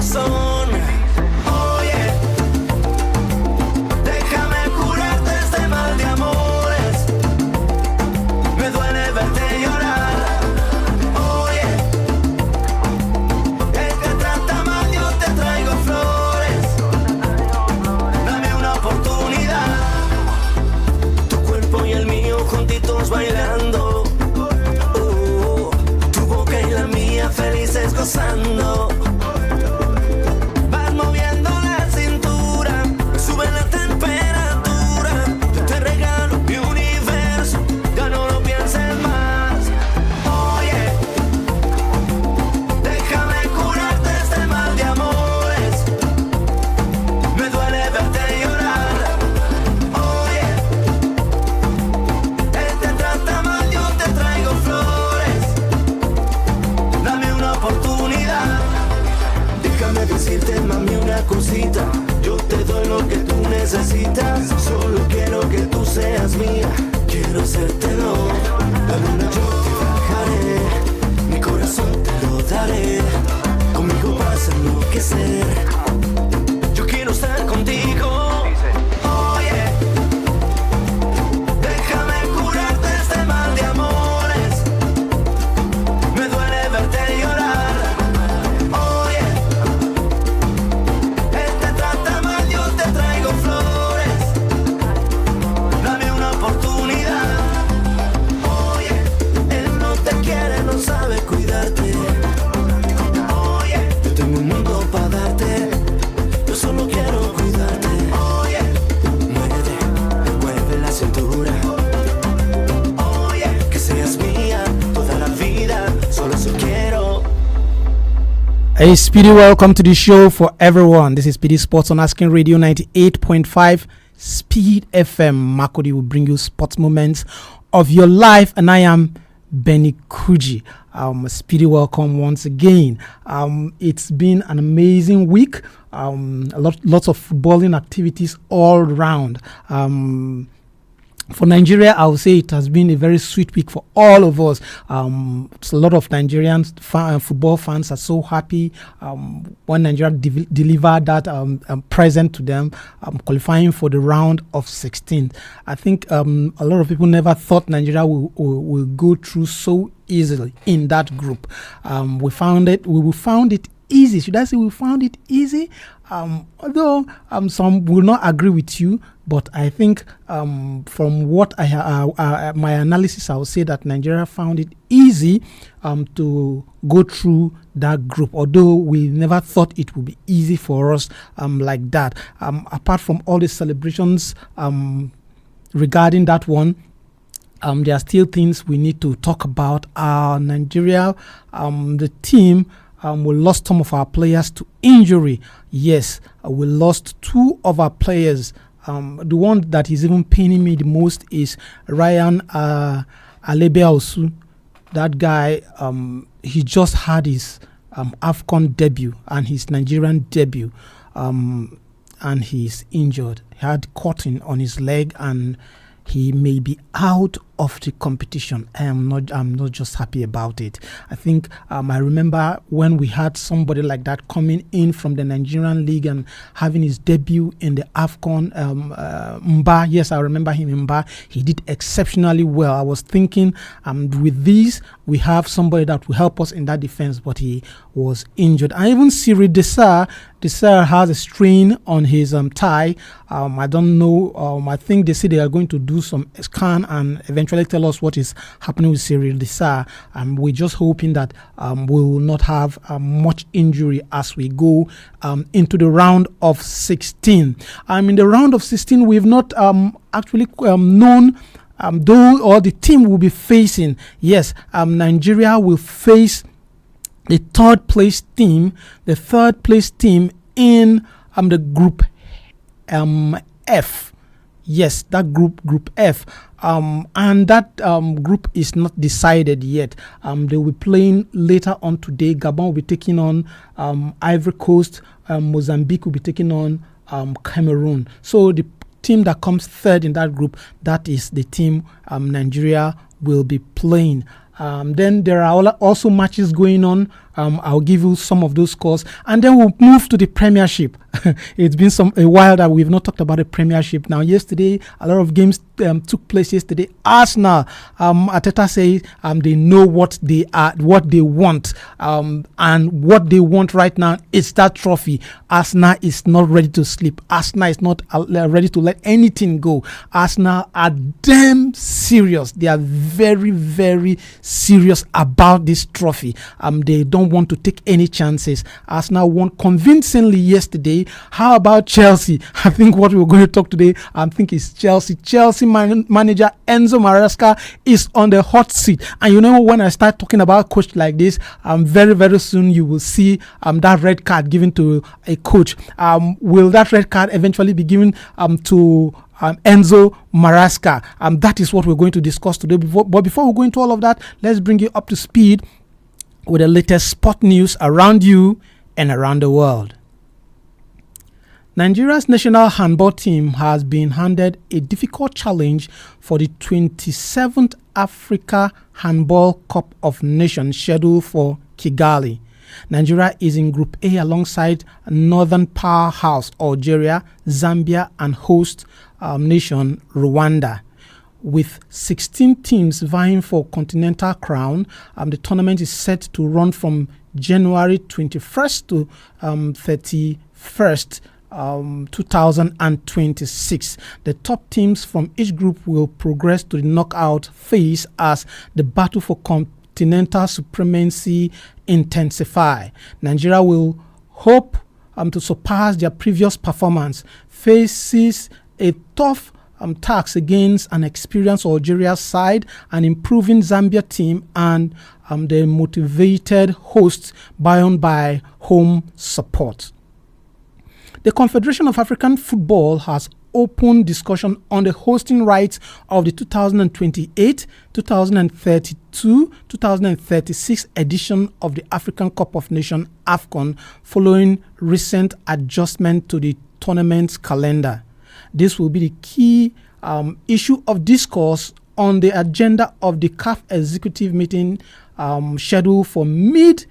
corazón. Oye, déjame curarte este mal de amores. Me duele verte llorar. Oye, el que trata mal yo te traigo flores. Dame una oportunidad. Tu cuerpo y el mío juntitos bailando. Tu boca y la mía felices gozando. Vas moviendo la cintura, sube la temperatura. Yo te regalo mi universo, ya no lo pienses más. Oye, déjame curarte este mal de amores. Me duele verte llorar. Oye, él te trata mal, yo te traigo flores. Dame una oportunidad. Déjame decirte, mami, una cosita. Yo te doy lo que tú necesitas. Solo quiero que tú seas mía. Quiero hacértelo. La luna yo te bajaré. Mi corazón te lo daré. Conmigo vas a enloquecer. Yo quiero estar contigo. Oye, déjame curarte este mal de amores. Me duele verte llorar. Oye, él te trata mal, yo te traigo flores. Dame una oportunidad. Oye, él no te quiere, no sabe cuidarte. Oye, yo tengo un mundo para darte. Yo solo quiero cuidarte. Oye, mueve la cintura. Oye, que seas mía toda la vida. Solo eso quiero. Hey, Speedy, welcome to the show for everyone. This is SPEEDy Sports on Asking Radio 98.5 Speed FM. Makodi will bring you sports moments of your life, and I am Benny Kuji. Speedy, welcome once again. It's been an amazing week. Lots of footballing activities all around. For Nigeria, I would say it has been a very sweet week for all of us. A lot of Nigerian football fans are so happy when Nigeria delivered that present to them, qualifying for the round of 16. I think a lot of people never thought Nigeria will go through so easily in that group. We found it easy. Should I say we found it easy? Although some will not agree with you, but I think from what my analysis, I would say that Nigeria found it easy to go through that group. Although we never thought it would be easy for us like that. Apart from all the celebrations regarding that one, there are still things we need to talk about. Nigeria, the team. We lost some of our players to injury. Yes, we lost two of our players. The one that is even paining me the most is Ryan Alebeausu. That guy, he just had his AFCON debut and his Nigerian debut, and he's injured. He had cutting on his leg and he may be out of the competition. I'm not just happy about it. I think I remember when we had somebody like that coming in from the Nigerian league and having his debut in the AFCON. Mba, yes, I remember him. Mba, he did exceptionally well. I was thinking, with this, we have somebody that will help us in that defense, but he was injured. And even Siri Desar has a strain on his thigh. I don't know. I think they say they are going to do some scan and eventually tell us what is happening with Cyril Desar. We're just hoping that we will not have much injury as we go into the round of 16. In the round of 16, we've not actually known though or the team will be facing. Yes, Nigeria will face the third place team in the group F. Yes, that group F. And that group is not decided yet. They will be playing later on today. Gabon will be taking on Ivory Coast. Mozambique will be taking on Cameroon. So the team that comes third in that group, that is the team Nigeria will be playing. Then there are also matches going on I'll give you some of those scores, and then we'll move to the Premiership. It's been a while that we've not talked about the Premiership. Now, yesterday, a lot of games took place yesterday. Arsenal, Arteta says they know what they want, and what they want right now is that trophy. Arsenal is not ready to sleep. Arsenal is not ready to let anything go. Arsenal are damn serious. They are very, very serious about this trophy. They don't want to take any chances. Arsenal won convincingly yesterday. How about Chelsea? I think what we're going to talk today, is Chelsea. Chelsea manager Enzo Maresca is on the hot seat. And you know, when I start talking about coach like this, very, very soon you will see that red card given to a coach. Will that red card eventually be given to Enzo Maresca? That is what we're going to discuss today. But before we go into all of that, let's bring you up to speed with the latest sport news around you and around the world. Nigeria's national handball team has been handed a difficult challenge for the 27th Africa Handball Cup of Nations scheduled for Kigali. Nigeria is in Group A alongside Northern Powerhouse Algeria, Zambia, and host nation Rwanda. With 16 teams vying for continental crown, the tournament is set to run from January 21st to 31st. 2026. The top teams from each group will progress to the knockout phase as the battle for continental supremacy intensify. Nigeria will hope to surpass their previous performance, faces a tough task against an experienced Algeria side, an improving Zambia team, and the motivated hosts bound by home support. The Confederation of African Football has opened discussion on the hosting rights of the 2028, 2032, 2036 edition of the African Cup of Nations AFCON following recent adjustment to the tournament's calendar. This will be the key issue of discourse on the agenda of the CAF executive meeting scheduled for mid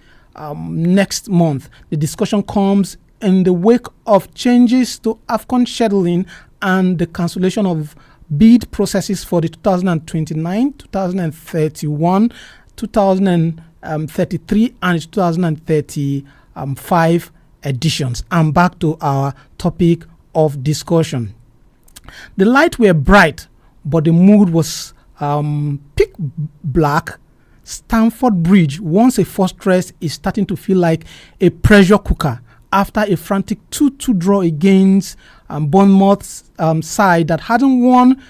next month. The discussion comes in the wake of changes to AFCON scheduling and the cancellation of bid processes for the 2029, 2031, 2033 and 2035 editions. And back to our topic of discussion. The lights were bright, but the mood was pitch black. Stamford Bridge, once a fortress, is starting to feel like a pressure cooker after a frantic 2-2 draw against Bournemouth's side that hadn't won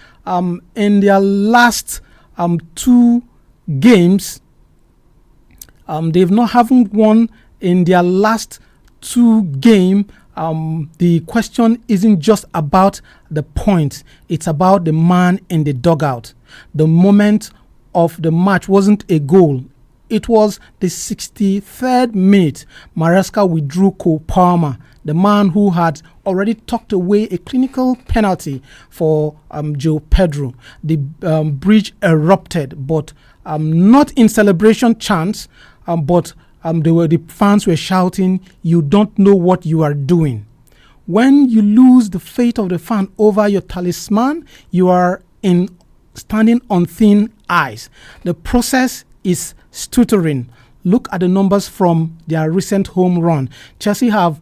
in their last 2 games. They've not haven't won in their last 2 games. The question isn't just about the points, it's about the man in the dugout. The moment of the match wasn't a goal. It was the 63rd minute. Maresca withdrew Cole Palmer, the man who had already tucked away a clinical penalty for Joe Pedro. The bridge erupted, but not in celebration chants, but the fans were shouting, "You don't know what you are doing." When you lose the faith of the fan over your talisman, you are standing on thin ice. The process is stuttering. Look at the numbers from their recent home run. Chelsea have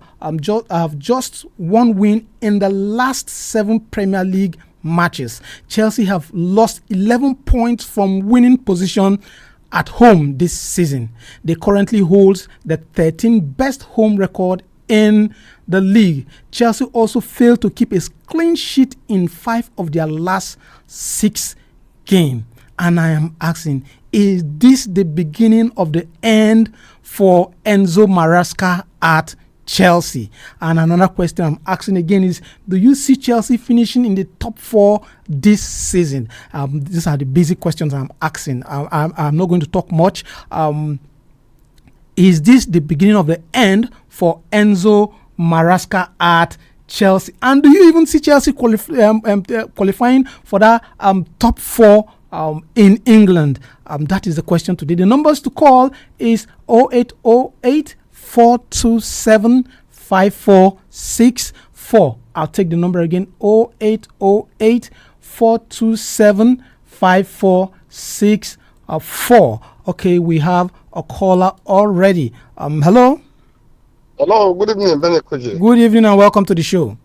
just one win in the last 7 Premier League matches. Chelsea have lost 11 points from winning position at home this season. They currently hold the 13th best home record in the league. Chelsea also failed to keep a clean sheet in 5 of their last 6 games. And I am asking, is this the beginning of the end for Enzo Maresca at Chelsea? And another question I'm asking again is, do you see Chelsea finishing in the top 4 this season? These are the basic questions I'm asking. I'm not going to talk much. Is this the beginning of the end for Enzo Maresca at Chelsea? And do you even see Chelsea qualifying for that top 4 in England? That is the question today. The numbers to call is 0808 427 5464. I'll take the number again, 0808 427 5464. Okay, we have a caller already. Hello. Hello, good evening, Benny Kuji. Good evening and welcome to the show.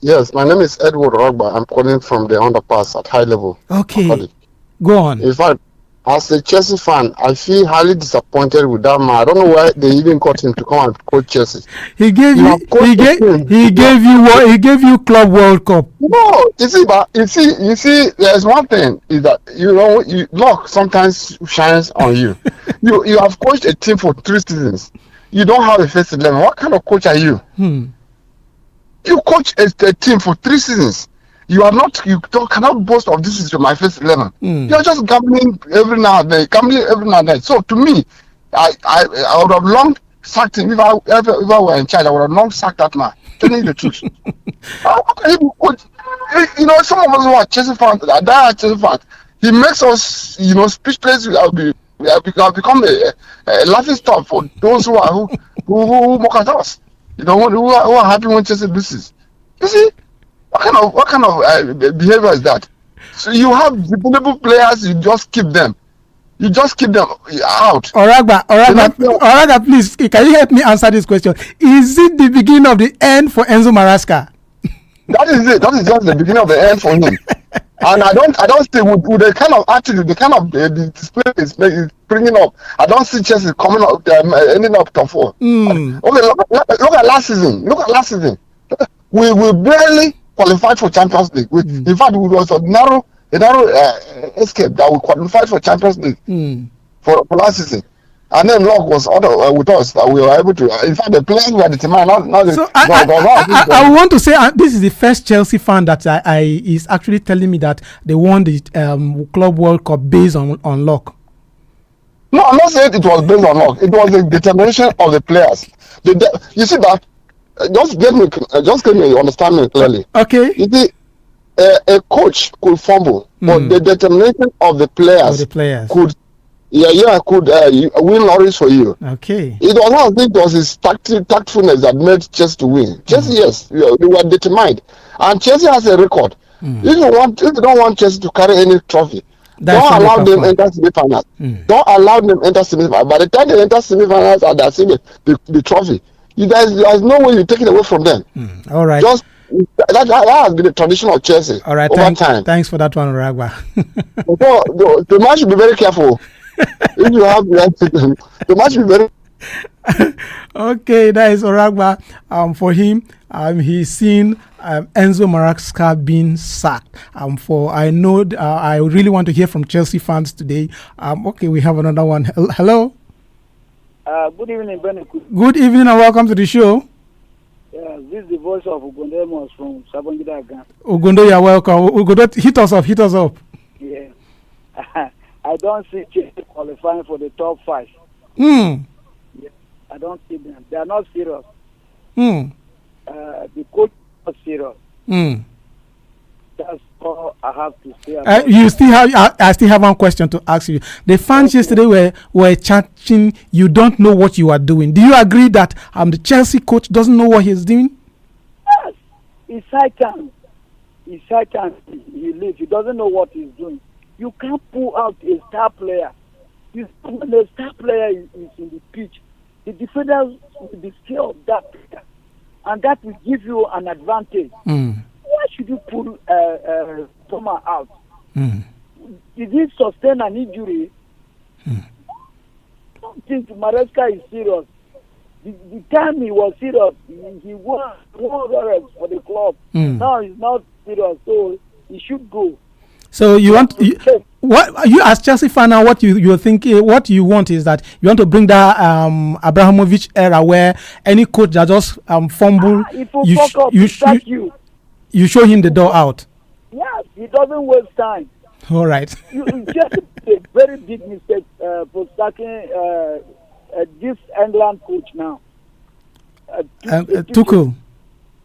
Yes, my name is Edward Rogba. I'm calling from the underpass at high level. Okay, go on. In fact, as a Chelsea fan, I feel highly disappointed with that man. I don't know why they even got him to come and coach Chelsea. He gave you Club World Cup. No, you see, there's one thing is that luck sometimes shines on you. You have coached a team for 3 seasons. You don't have a first 11. What kind of coach are you? You coach a team for 3 seasons. You cannot boast of this is my first 11. You're just gambling every now and then. So to me, I would have long sacked him if I were in charge. I would have long sacked that man. Telling you the truth. How can he coach? Some of us who are Chelsea fans, he makes us, speechless. We have become a laughing stock for those who mock at us. Who are happy when Chelsea loses. You see, what kind of behavior is that? So you have dependable players, you just keep them out. Oragba, please, can you help me answer this question? Is it the beginning of the end for Enzo Maresca? That is it. That is just the beginning of the end for him. And I don't see with the kind of attitude, the kind of the display is bringing up. I don't see Chelsea coming up, ending up top 4. Okay, look at last season. We barely qualified for Champions League. In fact, it was a narrow escape that we qualified for Champions League for last season. And then luck was with us that we were able to. In fact, the players were determined. I want to say this is the first Chelsea fan that is actually telling me that they won the Club World Cup based on luck. No, I'm not saying it was based on luck. It was the determination of the players. You see that? Just get me understand me clearly. Okay. You see, a coach could fumble, but the determination of the players could. Could win lorries for you. Okay. It was not it was his tactfulness that made Chelsea to win. Chelsea, yes, they were determined, and Chelsea has a record. If you don't want Chelsea to carry any trophy, don't allow them enter semi-finals. Don't allow them enter semi-finals. By the time they enter semi-finals and they see the trophy, there's no way you take it away from them. All right. Just that has been the tradition of Chelsea. All right. Over time. Thanks for that one, Ragba. The man should be very careful. If you have the match be very. Okay, that is Oragba. For him, he's seen Enzo Maresca being sacked. I know I really want to hear from Chelsea fans today. Okay, we have another one. Hello. Good evening, Benny. Good evening and welcome to the show. Yeah, this is the voice of Ugondo from Sabongida again. Ugondo, you're welcome. Ugondo, hit us up. Yeah. I don't see Chelsea qualifying for the top 5. Yeah, I don't see them. They are not serious. The coach is not serious. That's all I have to say. I still have one question to ask you. The fans yesterday were chanting, "You don't know what you are doing." Do you agree that the Chelsea coach doesn't know what he's doing? Yes, it's high time. He leaves. He doesn't know what he's doing. You can't pull out a star player. When the star player is in the pitch, the defenders will be scared of that player, and that will give you an advantage. Why should you pull Thomas out? Did he sustain an injury? I don't think Maresca is serious. The time he was serious, he won awards for the club. Now he's not serious, so he should go. So what you as Chelsea fan now? What you're thinking? What you want is that you want to bring that Abramovich era where any coach that just fumble, you show him the door out. Yes, he doesn't waste time. All right. You just a very big mistake for sacking this England coach now. Tuchel.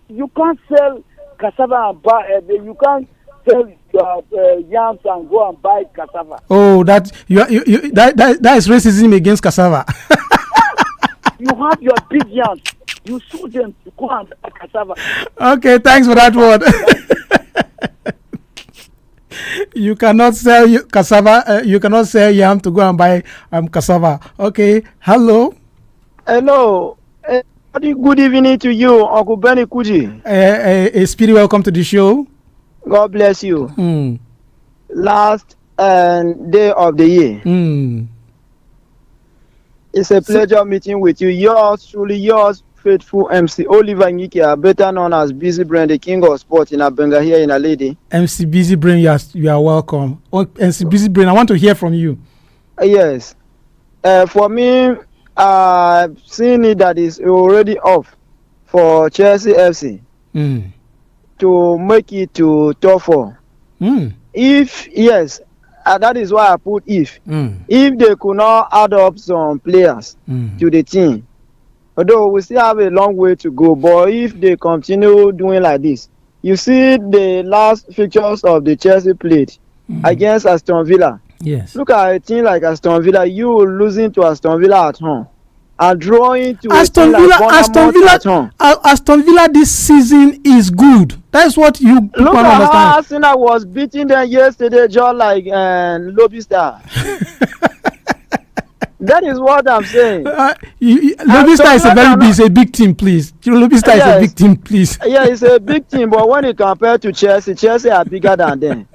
You can't sell cassava and bar. You can't sell yams and go and buy cassava. Oh, that that is racism against cassava. You have your big yams. You sue them to go and buy cassava. Okay, thanks for that word. You cannot sell cassava. You cannot sell yam to go and buy cassava. Okay. Hello. Hello. Good evening to you, Uncle Benny Kuji. A speedy welcome to the show. God bless you. Last day of the year. It's a pleasure meeting with you. Yours, truly yours, faithful MC Oliver Nyikia, better known as Busy Brain, the king of sport in Abenga here in a lady. MC Busy Brain, you are welcome. MC Busy Brain, I want to hear from you. Yes. For me, seeing it that is already off for Chelsea FC to make it to top 4. If yes, that is why I put if. If they could not add up some players to the team, although we still have a long way to go, but if they continue doing like this, you see the last fixtures of the Chelsea played against Aston Villa. Yes. Look at a team like Aston Villa, you losing to Aston Villa at home and drawing to Aston Villa. Aston Villa this season is good. That's what you look at understand. how Arsenal was beating them yesterday, just like Lobby Star. That is what I'm saying. Lobby Star is a big team, please. Lobby Star is a big team, please. Yeah, it's a big team, but when you compare to Chelsea are bigger than them.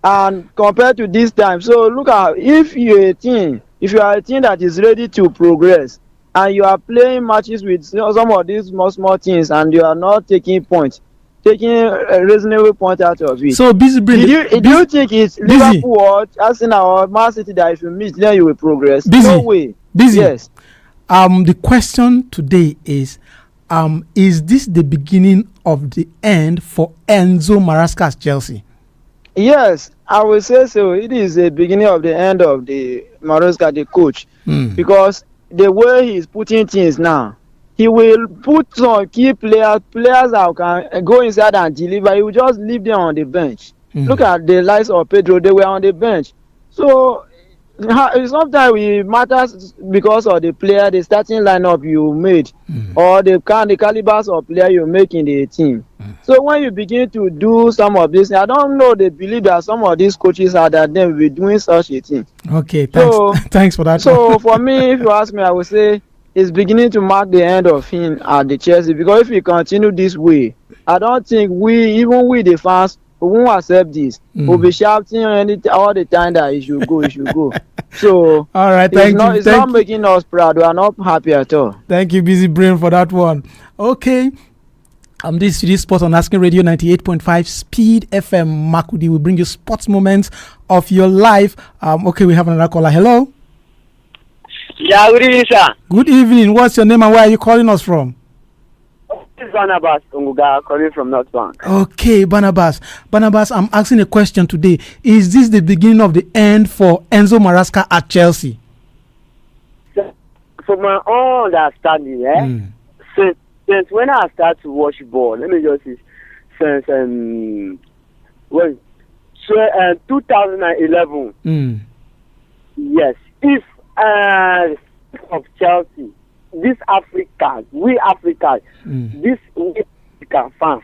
And compared to this time, so look at if you are a team that is ready to progress, and you are playing matches with some of these small teams, and you are not taking a reasonable point out of it. So busy. Do you think it's Liverpool or Arsenal or Man City that if you meet, then you will progress? No way. Busy. Yes. The question today is this the beginning of the end for Enzo Maresca's Chelsea? Yes, I will say so. It is the beginning of the end of the Maresca, the coach, because the way he's putting things now, he will put some key players that can go inside and deliver. He will just leave them on the bench. Look at the likes of Pedro; they were on the bench. So sometimes it matters because of the player, the starting lineup you made, or the calibers of player you make in the team. So when you begin to do some of this, I don't know, they believe that some of these coaches are that they will be doing such a thing. Okay, thanks. So, thanks for that. So for me, if you ask me, I would say it's beginning to mark the end of him at the Chelsea, because if we continue this way, I don't think the fans, who won't accept this. We'll be shouting all the time that he should go. So all right, it's not making us proud. We are not happy at all. Thank you, Busy Brain, for that one. Okay. This is Sports on Asking Radio 98.5 Speed FM. Makudi will bring you sports moments of your life. Okay, we have another caller. Hello. Yeah, good evening, sir. Good evening. What's your name and where are you calling us from? This is Barnabas Unguga calling from North Bank. Okay, Barnabas, I'm asking a question today. Is this the beginning of the end for Enzo Maresca at Chelsea? From my own understanding, since when I started to watch ball, let me just say, since 2011. Yes, if of Chelsea, this Africans, we African fans,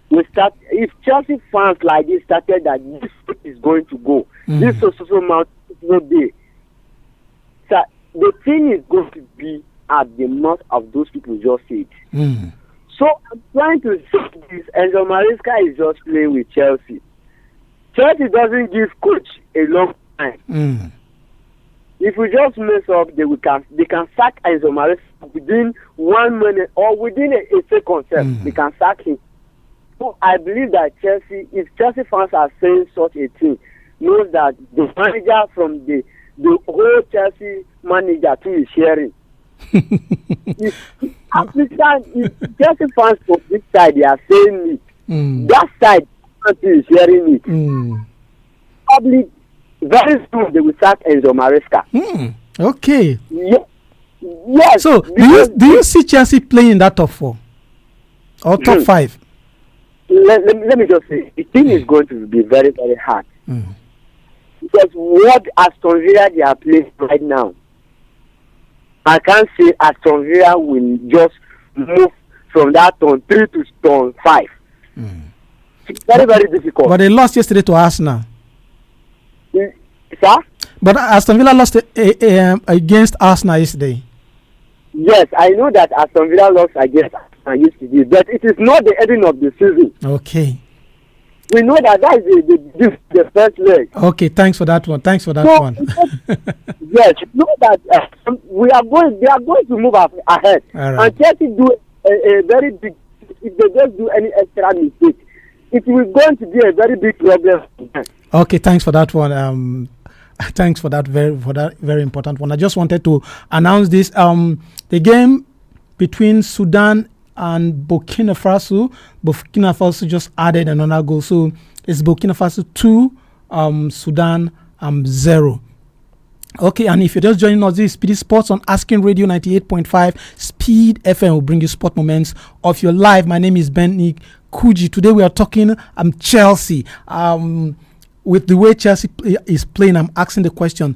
we start. If Chelsea fans like this started that this is going to go, this social amount no day. So the thing is going to be at the mouth of those people just said. So I'm trying to say this, and Maresca is just playing with Chelsea. Chelsea doesn't give coach a long time. If we just mess up, they can sack Enzo Maresca within 1 minute or within a second. They can sack him. So I believe that Chelsea, if Chelsea fans are saying such a thing, knows that the manager from the whole Chelsea manager too is sharing. if Chelsea fans from this side they are saying it, that side is sharing it. Probably very soon they will sack Enzo Maresca. Okay. Yes. So do you see Chelsea playing in that top 4 or top 5? let me just say, the thing is going to be very, very hard. Because what Aston Villa they are playing right now, I can't say Aston Villa will just move from that turn 3 to turn 5. It's very, very difficult. But they lost yesterday to Arsenal. Sir? But Aston Villa lost against Arsenal yesterday. Yes, I know that Aston Villa lost against Arsenal yesterday, but it is not the ending of the season. Okay. We know that is the first leg. Okay, thanks for that one. Yes, know that they are going to move ahead. Right. And Chelsea do a very big, if they don't do any extra mistake, it will going to be a very big problem. Okay, thanks for that one. Thanks for that very important one. I just wanted to announce this. The game between Sudan and Burkina Faso just added another goal. So it's Burkina Faso 2, Sudan 0. Okay, and if you're just joining us, this is Speedy Sports on Asking Radio 98.5 Speed FM will bring you sport moments of your life. My name is Benny Kuji. Today we are talking Chelsea. With the way Chelsea is playing, I'm asking the question,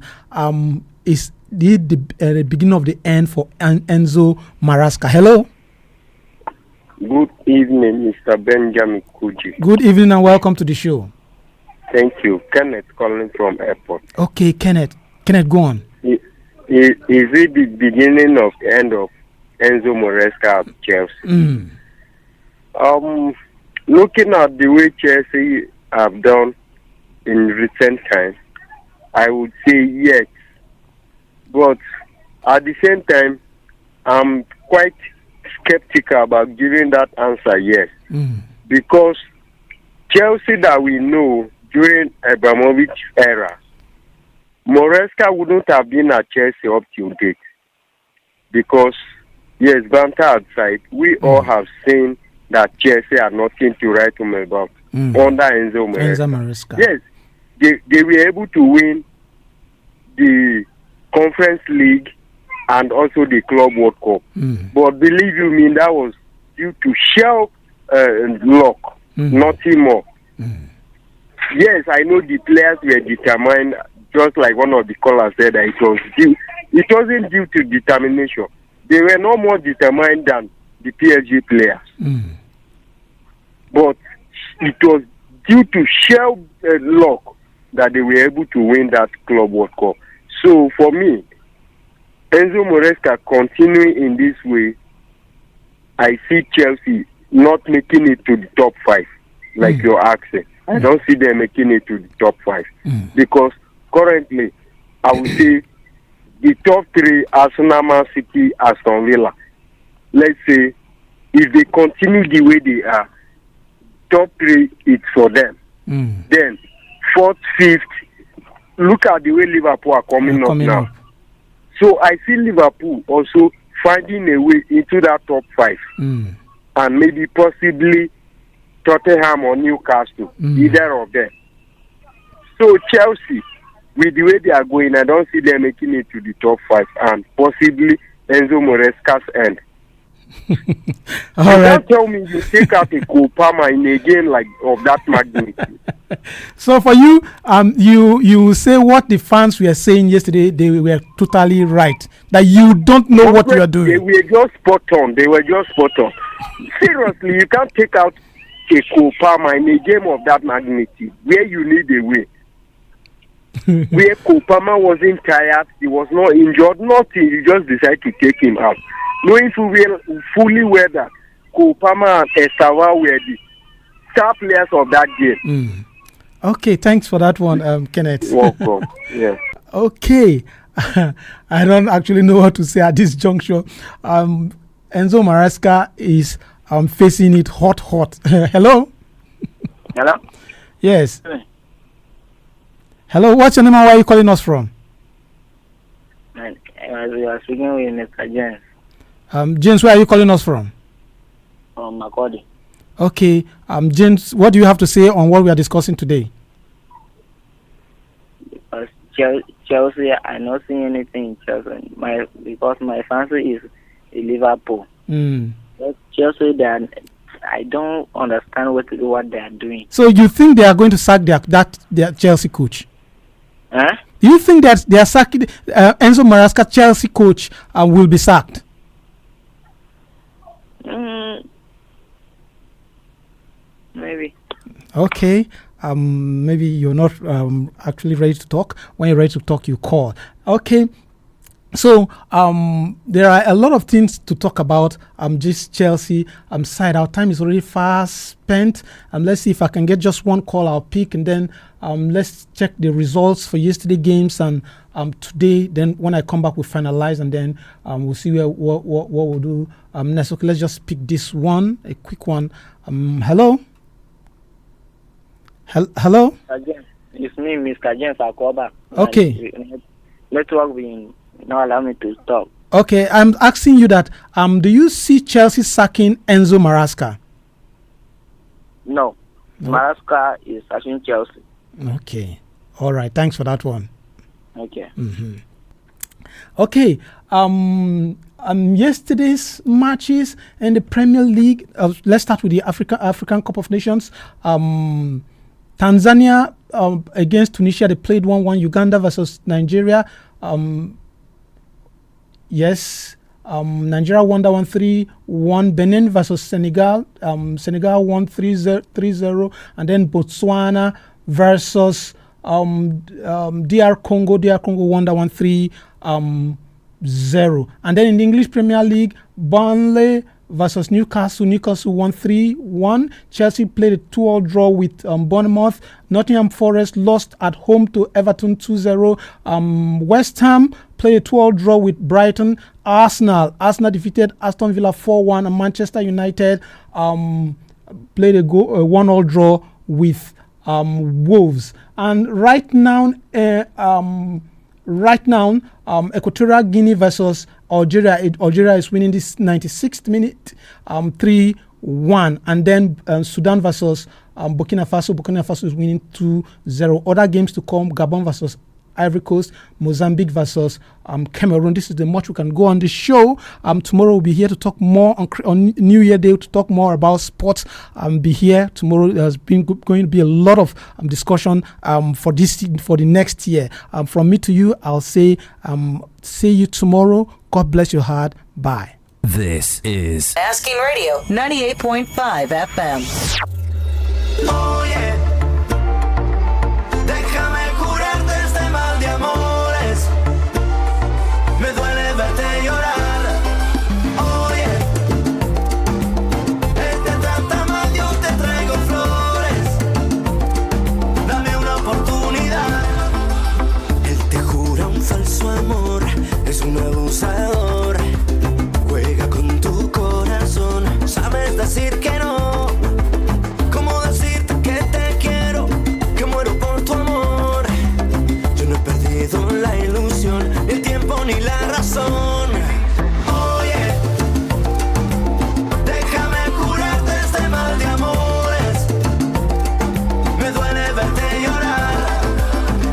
is the beginning of the end for Enzo Maresca? Hello? Good evening, Mr. Benjamin Kuji. Good evening and welcome to the show. Thank you. Kenneth calling from airport. Okay, Kenneth, go on. Is it the beginning of the end of Enzo Maresca at Chelsea? Looking at the way Chelsea have done in recent times, I would say yes. But at the same time, I'm quite skeptical about giving that answer yes. Because Chelsea that we know during Abramovich's era, Maresca wouldn't have been at Chelsea up till date. Because, yes, banter outside, we all have seen that Chelsea had nothing to write home about under Enzo Maresca. Yes, they were able to win the Conference League and also the Club World Cup. But believe you me, that was due to sheer luck, nothing more. Yes, I know the players were determined, just like one of the callers said, that it wasn't due to determination. They were no more determined than the PSG players. But it was due to sheer luck that they were able to win that Club World Cup. So for me, Enzo Maresca continuing in this way, I see Chelsea not making it to the top 5, like you're asking. I don't see them making it to the top 5. Because currently, I would say the top 3, Arsenal, Man City, Aston Villa. Let's say, if they continue the way they are, top 3, it's for them. Then, 4th, 5th, look at the way Liverpool are coming up now. So I see Liverpool also finding a way into that top 5. And maybe possibly Tottenham or Newcastle, either of them. So Chelsea, with the way they are going, I don't see them making it to the top 5 and possibly Enzo Maresca's end. All right. Don't tell me you take out a Kopama in a game like of that magnitude. So for you, you say what the fans were saying yesterday, they were totally right. That you don't know what you are doing. They were just spot on. Seriously, you can't take out a Kopama in a game of that magnitude where you need a win. Where Kopama wasn't tired, he was not injured, nothing. You just decide to take him out, knowing fully well that Kopama and Estawa were the star players of that game. Okay, thanks for that one, Kenneth. Welcome. Yeah. Okay. I don't actually know what to say at this juncture. Enzo Maresca is facing it hot. Hello? Hello? Yes. Hello, what's your name and where are you calling us from? We are speaking with Mr. James. James, where are you calling us from? From Makodi. Okay, James, what do you have to say on what we are discussing today? Because Chelsea, I'm not seeing anything in Chelsea. Because my fancy is Liverpool. But Chelsea, I don't understand what they are doing. So you think they are going to sack their Chelsea coach? Huh? Do you think that they are sacking Enzo Maresca, Chelsea coach, will be sacked? Maybe. Okay. Maybe you're not actually ready to talk. When you're ready to talk, you call. Okay. So there are a lot of things to talk about. Just Chelsea side. Our time is already fast spent. Let's see if I can get just one call. I'll pick, and then let's check the results for yesterday games and today. Then when I come back, we'll finalize, and then we'll see what we'll do next. Okay, let's just pick this one, a quick one. Hello. Hello. Again, it's me, Mr. James Akoba. Okay. Network will not allow me to talk. Okay, I'm asking you that. Do you see Chelsea sacking Enzo Maresca? No. Maresca is sacking Chelsea. Okay. All right. Thanks for that one. Okay. Mm-hmm. Okay. Yesterday's matches in the Premier League. Let's start with the African Cup of Nations. Tanzania against Tunisia, they played 1-1. Uganda versus Nigeria. Nigeria won that 1-3-1. Benin versus Senegal. Senegal won 3-0. And then Botswana versus DR Congo. DR Congo won that 1-3-0. And then in the English Premier League, Burnley versus Newcastle. Newcastle won 3-1. Chelsea played a 2-2 draw with Bournemouth. Nottingham Forest lost at home to Everton 2-0. West Ham played a 2-2 draw with Brighton. Arsenal defeated Aston Villa 4-1. And Manchester United played a 1-1 draw with Wolves. And right now, Equatorial Guinea versus Algeria. Algeria is winning this 96th minute, 3-1. And then Sudan versus Burkina Faso. Burkina Faso is winning 2-0. Other games to come: Gabon versus Ivory Coast, Mozambique versus Cameroon. This is the much we can go on the show. Tomorrow we'll be here to talk more on New Year Day, to talk more about sports. Be here tomorrow. There's going to be a lot of discussion for the next year. From me to you, I'll say see you tomorrow. God bless your heart. Bye. This is Asking Radio 98.5 FM. Oye, déjame curarte este mal de amores. Me duele verte llorar. Oye, él te trata mal, yo te traigo flores. Dame una oportunidad. Él te jura un falso amor, es un abusador. Juega con tu corazón, sabes decir que no. Ni la razón. Oye, déjame curarte este mal de amores. Me duele verte llorar.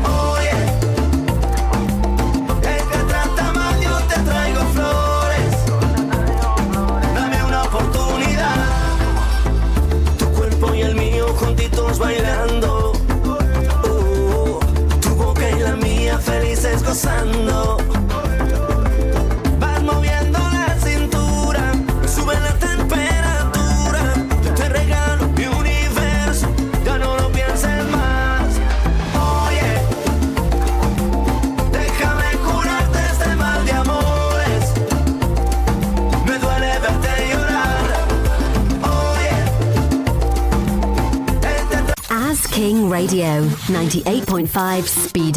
Oye, él te trata mal, yo te traigo flores. Dame una oportunidad. Tu cuerpo y el mío juntitos bailando. Tu boca y la mía felices gozando. King Radio 98.5 Speed.